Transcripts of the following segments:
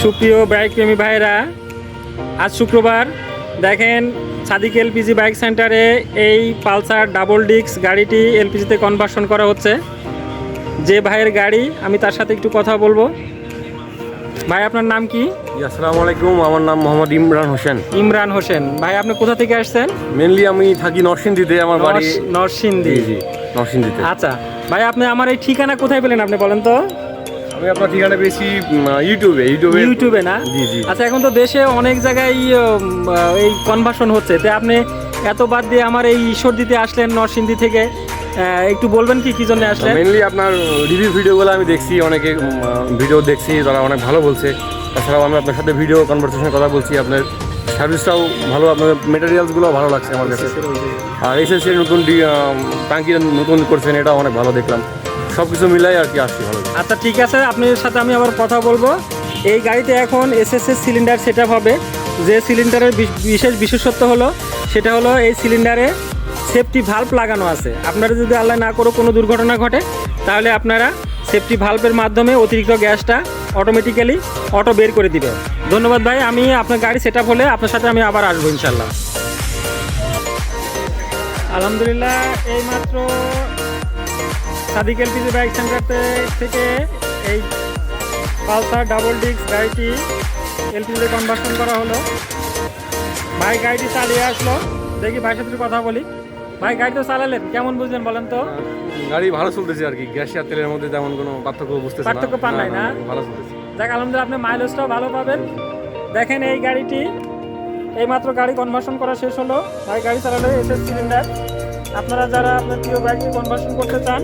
সুপ্রিয় বাইক প্রেমী ভাইরা, আজ শুক্রবার দেখেন সাদিক এলপিজি বাইক সেন্টারে এই পালসার ডাবল ডিস্ক গাড়িটি এলপিজিতে কনভার্সন করা হচ্ছে। যে ভাইয়ের গাড়ি, আমি তার সাথে একটু কথা বলবো। ভাই, আপনার নাম কি? আসসালামু আলাইকুম, আমার নাম মোহাম্মদ ইমরান হোসেন। ইমরান হোসেন। ভাই, আপনি কোথা থেকে আসছেন? মেনলি আমি থাকি নরসিংদীতে, আমার বাড়ি নরসিংদী। জি নরসিংদীতে। আচ্ছা ভাই, আপনি আমার এই ঠিকানা কোথায় পেলেন আপনি বলেন তো? আমি আপনার ঠিকানা পেয়েছি ইউটিউবে না? জি জি। আচ্ছা, এখন তো দেশে অনেক জায়গায় এই কনভার্সন হচ্ছে, তো আপনি এত বাদ দিয়ে আমার এই ঈশ্বরদীতে আসলেন নরসিংদী থেকে, একটু বলবেন কি জন্য আসলেন? মেনলি আপনার রিভিউ ভিডিওগুলো আমি দেখছি, অনেকে ভিডিও দেখছি, তারা অনেক ভালো বলছে। তাছাড়াও আমি আপনার সাথে ভিডিও কনভারসেশন কথা বলছি, আপনার সার্ভিসটাও ভালো, আপনার মেটেরিয়ালসগুলো ভালো লাগছে আমার কাছে। আর এসএসসির নতুন ট্যাঙ্কি নতুন করছেন, এটাও অনেক ভালো দেখলাম। সব কিছু মিলাই আর কি আসছি ভালো। আচ্ছা ঠিক আছে, আপনার সাথে আমি আবার কথা বলবো। এই গাড়িতে এখন এসএসএস সিলিন্ডার সেট আপ হবে। যে সিলিন্ডারের বিশেষত্ব হলো, সেটা হলো এই সিলিন্ডারে সেফটি ভাল্ব লাগানো আছে। আপনারা যদি আল্লাহ না করো কোনো দুর্ঘটনা ঘটে, তাহলে আপনারা সেফটি ভাল্বের মাধ্যমে অতিরিক্ত গ্যাসটা অটোমেটিক্যালি বের করে দিবে। ধন্যবাদ ভাই, আমি আপনার গাড়ি সেট আপ হলে আপনার সাথে আমি আবার আসবো ইনশাল্লাহ। আলহামদুলিল্লাহ, এইমাত্র সাদিক এলপিজি বাইক সেন্টার থেকে এই পালসার ডাবল ডিস্ক গাড়িটি এলপিজিতে কনভার্সন করা হলো। ভাই গাড়িটি চালিয়ে আসলো, দেখি ভাইয়ের সাথে কথা বলি। ভাই, গাড়ি তো চালালেন, কেমন বুঝলেন বলেন তো? গাড়ি ভালো চলতেছে আর কি, গ্যাস আর তেলের মধ্যে তেমন কোনো পার্থক্য পান নাই না? ভালো চলতেছে। দেখ, আলহামদুলিল্লাহ, আপনি মাইলেজটাও ভালো পাবেন। দেখেন এই গাড়িটি এইমাত্র গাড়ি কনভার্সন করা শেষ হলো। ভাই গাড়ি চালালে এসএস সিলিন্ডার। আপনারা যারা আপনার প্রিয় বাইকটি কনভার্সন করতে চান,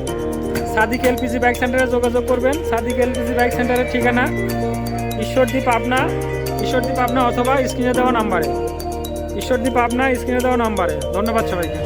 সাদিক এলপিজি বাইক সেন্টারে যোগাযোগ করবেন। সাদিক এলপিজি বাইক সেন্টারের ঠিকানা ঈশ্বরদী পাবনা অথবা স্ক্রিনে দেওয়া নাম্বারে। ধন্যবাদ সবাইকে।